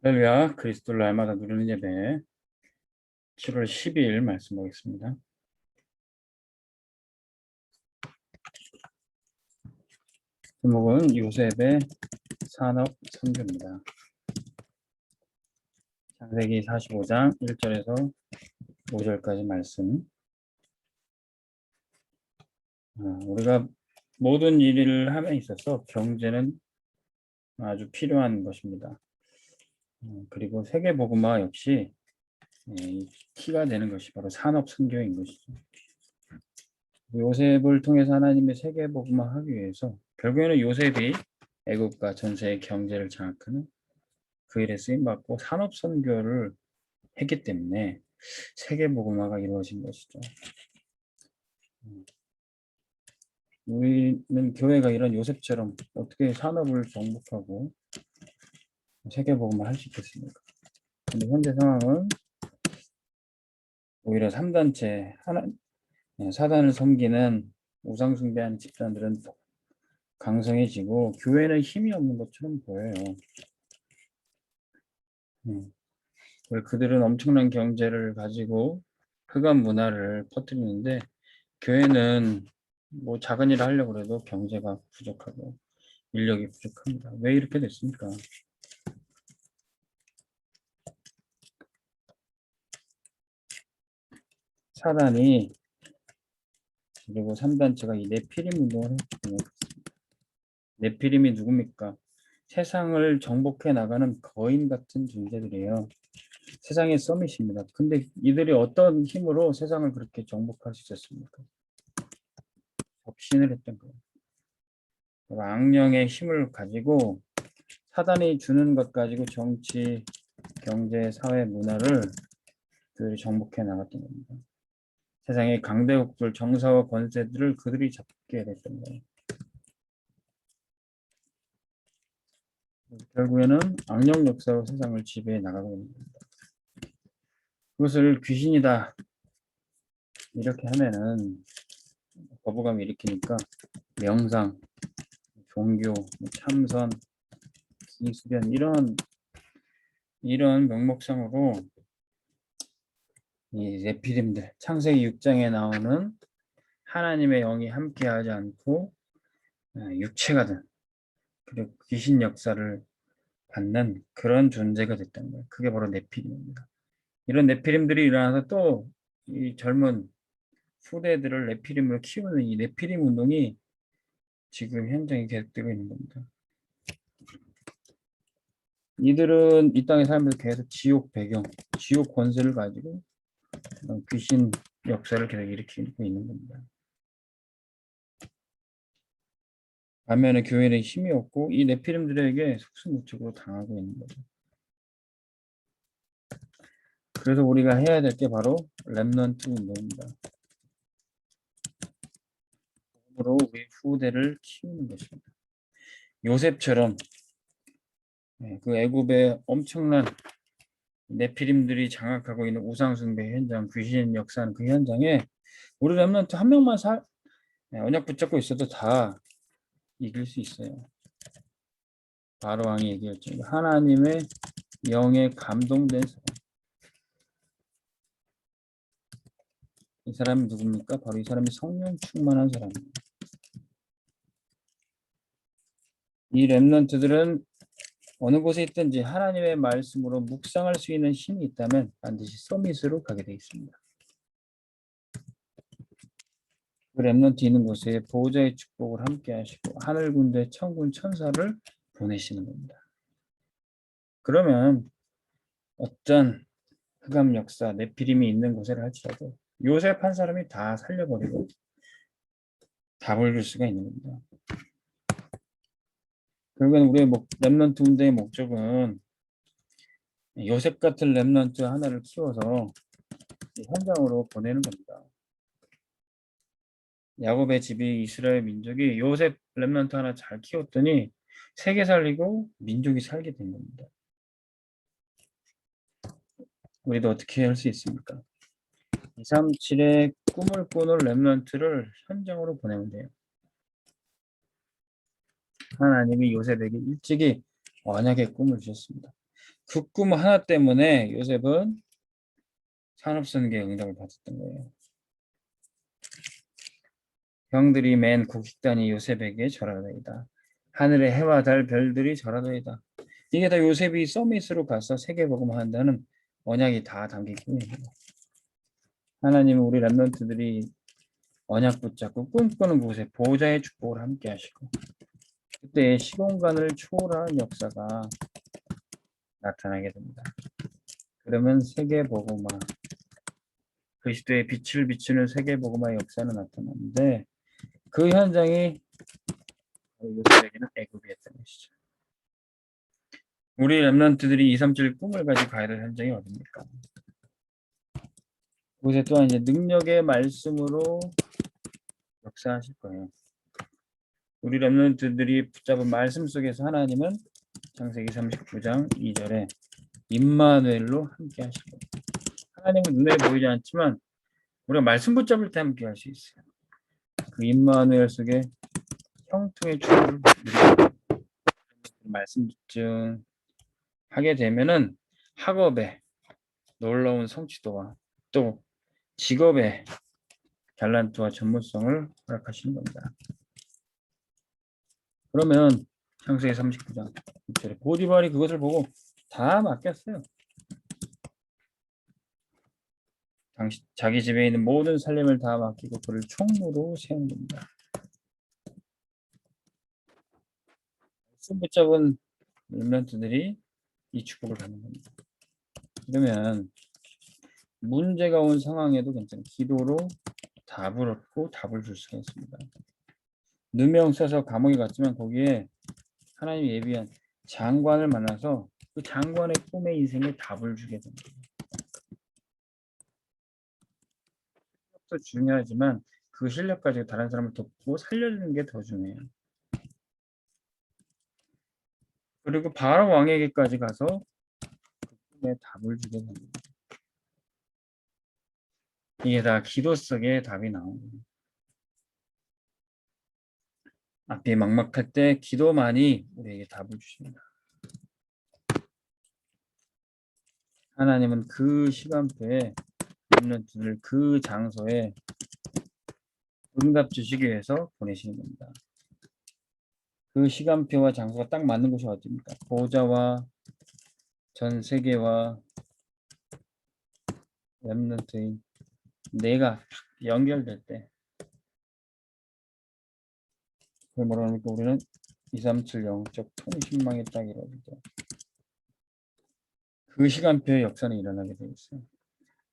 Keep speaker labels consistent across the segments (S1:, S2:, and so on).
S1: 할렐루야, 그리스도를 날마다 누리는 예배 7월 12일 말씀 보겠습니다. 제목은 요셉의 산업 선교입니다. 창세기 45장 1절에서 5절까지 말씀. 우리가 모든 일을 함에 있어서 경제는 아주 필요한 것입니다. 그리고 세계복음화 역시 키가 되는 것이 바로 산업 선교인 것이죠. 요셉을 통해서 하나님의 세계복음화하기 위해서 결국에는 요셉이 애국과 전 세계 경제를 장악하는 그 일에 쓰임받고 산업 선교를 했기 때문에 세계복음화가 이루어진 것이죠. 우리는 교회가 이런 요셉처럼 어떻게 산업을 정복하고 세계복음화를 할 수 있겠습니까? 근데 현재 상황은 오히려 3단체 사단을 섬기는 우상숭배하는 집단들은 강성해지고 교회는 힘이 없는 것처럼 보여요. 그들은 엄청난 경제를 가지고 흑암 문화를 퍼뜨리는데 교회는 뭐 작은 일을 하려고 해도 경제가 부족하고 인력이 부족합니다. 왜 이렇게 됐습니까? 사단이 그리고 3단체가 이 네피림 운동을 했기 때문에 그렇습니다. 네피림이 누굽니까? 세상을 정복해 나가는 거인 같은 존재들이에요. 세상의 서밋입니다. 근데 이들이 어떤 힘으로 세상을 그렇게 정복할 수 있었습니까? 접신을 했던 거예요. 악령의 힘을 가지고 사단이 주는 것 가지고 정치, 경제, 사회, 문화를 그들이 정복해 나갔던 겁니다. 세상의 강대국들, 정사와 권세들을 그들이 잡게 됐던 거예요. 결국에는 악령 역사로 세상을 지배해 나가고 있는 겁니다. 그것을 귀신이다 이렇게 하면은 거부감을 일으키니까 명상, 종교, 참선, 기수변 이런 명목상으로 이 네피림들 창세기 6장에 나오는 하나님의 영이 함께하지 않고 육체가 된 그리고 귀신 역사를 받는 그런 존재가 됐다는 거예요. 그게 바로 네피림입니다. 이런 네피림들이 일어나서 또 이 젊은 후대들을 네피림으로 키우는 이 네피림 운동이 지금 현장에 계속되고 있는 겁니다. 이들은 이 땅에 살면서 계속 지옥 배경, 지옥 권세를 가지고 귀신 역사를 계속 일으키고 있는 겁니다. 반면에 교회는 힘이 없고 이 네피림들에게 속수무책으로 당하고 있는 거죠. 그래서 우리가 해야 될 게 바로 렘넌트 운동입니다. 으로 우리 후대를 키우는 것입니다. 요셉처럼 그 애굽의 엄청난 네피림들이 장악하고 있는 우상숭배 현장, 귀신 역사하는 그 현장에 우리 렘넌트 한 명만 언약 붙잡고 있어도 다 이길 수 있어요. 바로왕이 얘기했죠. 하나님의 영에 감동된 사람. 이 사람이 누굽니까? 바로 이 사람이 성령 충만한 사람입니다. 이 렘넌트들은 어느 곳에 있든지 하나님의 말씀으로 묵상할 수 있는 힘이 있다면 반드시 서밋으로 가게 되어 있습니다. 그 렘넌트 있는 곳에 보호자의 축복을 함께 하시고 하늘 군대 천군 천사를 보내시는 겁니다. 그러면 어떤 흑암 역사, 네피림이 있는 곳에 할지라도 요셉 한 사람이 다 살려버리고 답을 줄 수가 있는 겁니다. 결국엔 우리의 렘넌트 운동의 목적은 요셉 같은 렘넌트 하나를 키워서 현장으로 보내는 겁니다. 야곱의 집이 이스라엘 민족이 요셉 렘넌트 하나 잘 키웠더니 세계 살리고 민족이 살게 된 겁니다. 우리도 어떻게 할 수 있습니까? 237의 꿈을 꾸는 렘넌트를 현장으로 보내면 돼요. 하나님이 요셉에게 일찍이 언약의 꿈을 주셨습니다. 그 꿈 하나 때문에 요셉은 산업선계에 응답을 받았던 거예요. 형들이 맨 곡식단이 요셉에게 절하더이다. 하늘의 해와 달 별들이 절하더이다. 이게 다 요셉이 서밋으로 가서 세계복음화한다는 언약이 다 담긴 꿈입니다. 하나님은 우리 렘넌트들이 언약 붙잡고 꿈꾸는 곳에 보호자의 축복을 함께 하시고 그때 시공간을 초월하는 역사가 나타나게 됩니다. 그러면 세계복음화, 그리스도의 빛을 비추는 세계복음화의 역사는 나타나는데 그 현장이 요셉에게는 애굽이었던 것이죠. 우리 렘넌트들이 237 꿈을 가지고 가야 될 현장이 어디입니까? 그곳에 또한 이제 능력의 말씀으로 역사하실 거예요. 우리 렘넌트들이 붙잡은 말씀 속에서 하나님은 창세기 39장 2절에 임마누엘로 함께 하실 거예요. 하나님은 눈에 보이지 않지만 우리가 말씀 붙잡을 때 함께 할 수 있어요. 그 임마누엘 속에 형통의 주를 말씀 집중하게 되면은 학업에 놀라운 성취도와 또 직업의 탤런트와 전문성을 허락하시는 겁니다. 그러면 창세기 39장 6절에 보디발이 그것을 보고 다 맡겼어요. 자기 집에 있는 모든 살림을 다 맡기고 그를 총무로 세운 겁니다. 말씀 붙잡은 렘넌트들이 이 축복을 받는 겁니다. 그러면 문제가 온 상황에도 괜찮아요. 기도로 답을 얻고 답을 줄 수가 있습니다. 누명 써서 감옥에 갔지만 거기에 하나님이 예비한 장관을 만나서 그 장관의 꿈의 인생에 답을 주게 됩니다. 실력도 중요하지만 그 실력 가지고 다른 사람을 돕고 살려주는 게 더 중요해요. 그리고 바로 왕에게까지 가서 그 꿈에 답을 주게 됩니다. 이게 다 기도 속에 답이 나오는 거예요. 앞이 막막할 때 기도만이 우리에게 답을 주십니다. 하나님은 그 시간표에 렘넌트를 그 장소에 응답 주시기 위해서 보내시는 겁니다. 그 시간표와 장소가 딱 맞는 곳이 어디입니까? 보호자와 전 세계와 렘넌트인 내가 연결될 때 그걸 뭐라 합니까? 우리는 237 영적 통신망에 딱 이루어질 때 그 시간표의 역사는 일어나게 되어 있어요.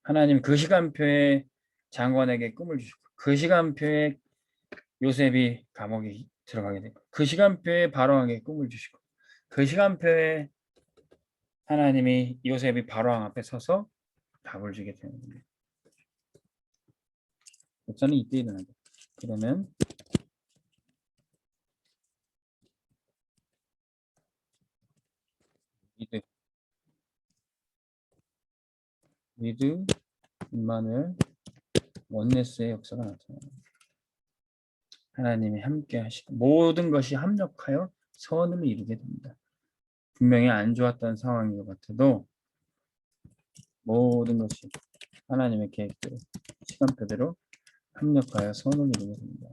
S1: 하나님 그 시간표에 장관에게 꿈을 주시고 그 시간표에 요셉이 감옥에 들어가게 되고 그 시간표에 바로왕에게 꿈을 주시고 그 시간표에 하나님이 요셉이 바로왕 앞에 서서 답을 주게 되는 겁니다. 역사는 이때 일어나죠. 그러면 위드 임마누엘 원네스의 역사가 나타나요. 하나님이 함께 하시고 모든 것이 합력하여 선을 이루게 됩니다. 분명히 안 좋았던 상황인 것 같아도 모든 것이 하나님의 계획대로 시간표대로 합력하여 선을 이루게 됩니다.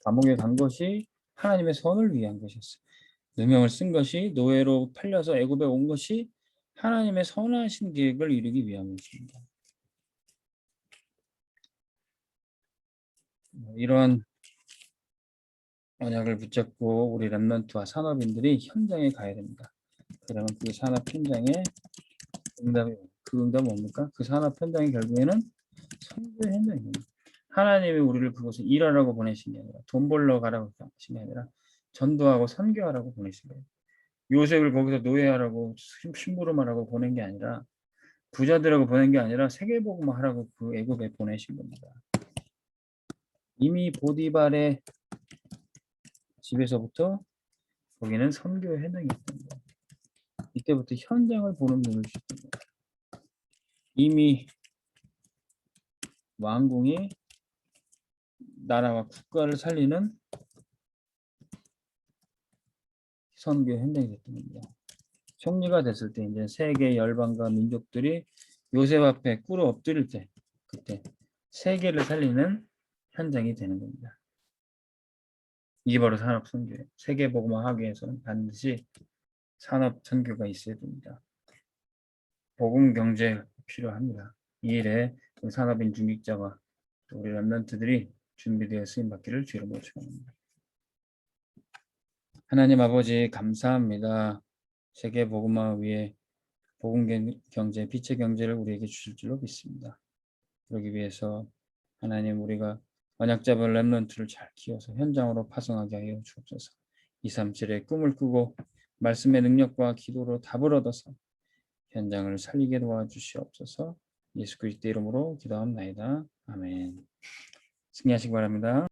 S1: 감옥에 간 것이 하나님의 선을 위한 것이었어요. 누명을 쓴 것이 노예로 팔려서 애굽에 온 것이 하나님의 선하신 계획을 이루기 위함이었습니다. 이런 언약을 붙잡고 우리 렘넌트와 산업인들이 현장에 가야 됩니다. 그러면 그 산업 현장에 그 응답은 뭡니까? 그 산업 현장이 결국에는 선교의 현장입니다. 하나님이 우리를 그곳에 일하라고 보내신 게 아니라 돈 벌러 가라고 하신 게 아니라 전도하고 선교하라고 보내신 거예요. 요셉을 거기서 노예하라고 심부름하라고 보낸 게 아니라 부자들하고 보낸 게 아니라 세계복음을 하라고 그 애굽에 보내신 겁니다. 이미 보디발의 집에서부터 거기는 선교의 현장이었습니다. 이때부터 현장을 보는 눈을 주셨습니다. 이미 왕궁이 나라와 국가를 살리는 선교 현장이 됐던 겁니다. 총리가 됐을 때 이제 세계 열방과 민족들이 요셉 앞에 꿇어 엎드릴 때 그때 세계를 살리는 현장이 되는 겁니다. 이게 바로 산업 선교예요. 세계 복음화 하기 위해서는 반드시 산업 선교가 있어야 됩니다. 복음 경제 필요합니다. 이 일에 산업인 중직자와 우리 렘넌트들이 준비되어 쓰임 받기를 주로 모집합니다. 하나님 아버지 감사합니다. 세계 복음화 위에 복음 경제, 빛의 경제를 우리에게 주실 줄로 믿습니다. 그러기 위해서 하나님 우리가 언약 잡은 렘넌트를 잘 키워서 현장으로 파송하게 하여 주옵소서. 237의 꿈을 꾸고 말씀의 능력과 기도로 답을 얻어서 현장을 살리게 도와주시옵소서. 예수 그리스도 이름으로 기도합나이다. 아멘. 승리하시기 바랍니다.